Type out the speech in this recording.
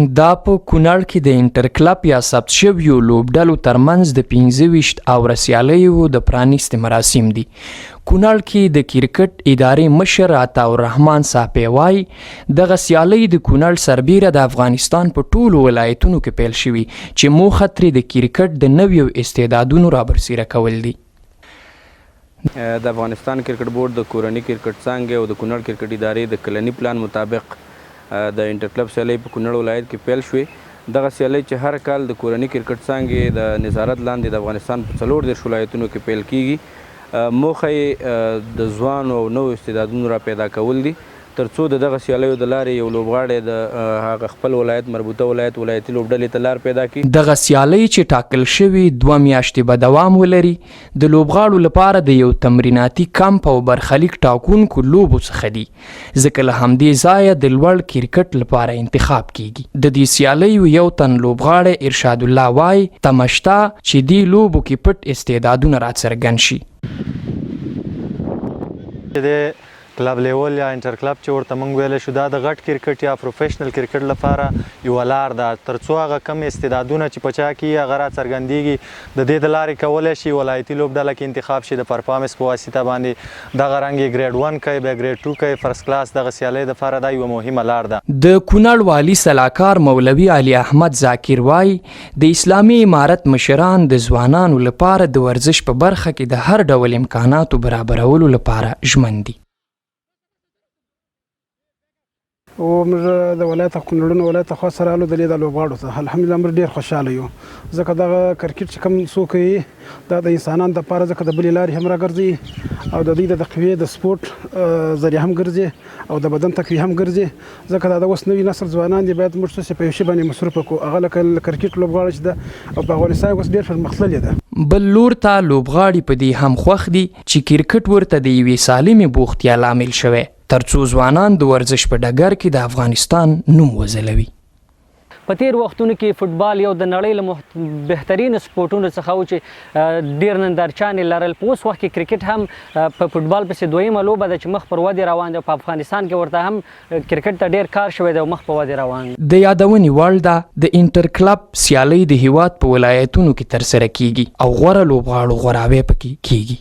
دا په کونړ کې د انټر کلب یا ثبت شویو لوبډلو ترمنځ د 25 اوره سیالیو د پرانیستې مراسم دي. کونړ کې د کرکټ ادارې مشر عطاالرحمن صاحب وایي دغه سیالۍ د کونړ سربیره د افغانستان په ټولو ولایتونو کې پیل شوي چې موخه ترې د کرکټ د نویو استعدادونو رابرسیره کول دي. د افغانستان کرکټ بورډ د کورني کرکټ څانګې او د کونړ کرکټ ادارې د کلني پلان مطابق د انټر کلب سیالۍ په کونړ ولایت کې پیل شوې. دغه سیالۍ چې هر کال د کورني کرکټ څانګې د نظارت لاندې د افغانستان په 40 ولایتونو کې پیل کیږي. موخه یې د ځوانو او نوو استعدادونو را پیدا کول دي تر څو د دغه سیالیو د لارې یو لوبغاړی د هغه خپل ولایت مربوطه ولایتي لوبډلې ته لار پیدا کړي. دغه سیالۍ چې ټاکل شوي 2 میاشتې به دوام ولري د لوبغاړو لپاره د یو تمریناتي کمپ او برخلیک ټاکونکو لوبو څخه دي ځکه له همدې ځایه د لوړ کرکټ لپاره انتخاب کیږي. د دې سیالیو یو تن لوبغاړی ارشاد الله وایي تمه شته چې دې لوبو کې پټ استعدادونه راڅرګند شي. کلب لیول یا انټر کلب چې ورته موږ ویلی شو دا د غټ کرکټ یا پروفیشنل کرکټ لپاره یوه لار ده تر څو هغه کم استعدادونه چې په چا کې هغه راڅرګندېږي د دې د لارې کولی شي ولایتي لوبډله کې انتخاب شي د پرفارمنس په واسطه باندې دغه رنګ یې ګریډ 1 کوي بیا ګریډ 2 کوي فرست کلاس دغه سیالۍ دپاره دا یوه مهمه لار ده. د کونړ والي سلاکار مولوي علي احمد ذاکر وایي د اسلامي امارت مشران د ځوانانو لپاره د ورزش په برخه کې د هر ډول امکاناتو برابرولو لپاره ژمن دي. او موږ د ولایت کونړ ولایت خوا سره الو د دې د لوبغاړو ته الحمدلله موږ ډېر خوشحاله یو ځکه دغه کرکټ چې کوم څوک کوي دا د انسانانو دپاره ځکه د بلې لارې هم راګرځي او د دوی د تقویې د سپورټ ذریعه هم ګرځي او د بدن تقویه هم ګرځي ځکه دا د اوس نوي نسل ځوانان دي باید موږ څه په یو شي باندې مصروف کړو هغه لکه کرکټ لوبغاړی چې ده او په افغانستان اوس ډېر پرمختللی ده. بل لور ته لوبغاړي په دې هم خوښ دي چې کرکټ ورته د یوې سالمې بوختیا لامل شوی ترڅو ځوانان د ورزش په ډګر کې د افغانستان نوم وځلوي. په تیر وختونو کې فوټبال یو د نړۍ له بهترینو سپورټونو څخه و چې ډېر نندارچیانې لرل. په اوس وخت کې کرکټ هم په فوټبال پسې دویمه لوبه ده چې مخ پر ودې روان ده. په افغانستان کې ورته هم کرکټ ته ډېر کار شوی دی او مخ په ودې روان دی. د یادونې وړ ده د انټر کلب سیالۍ د هیواد په ولایتونو کې ترسره کیږي او غوره لوبغاړو غوراوی پکې کیږي.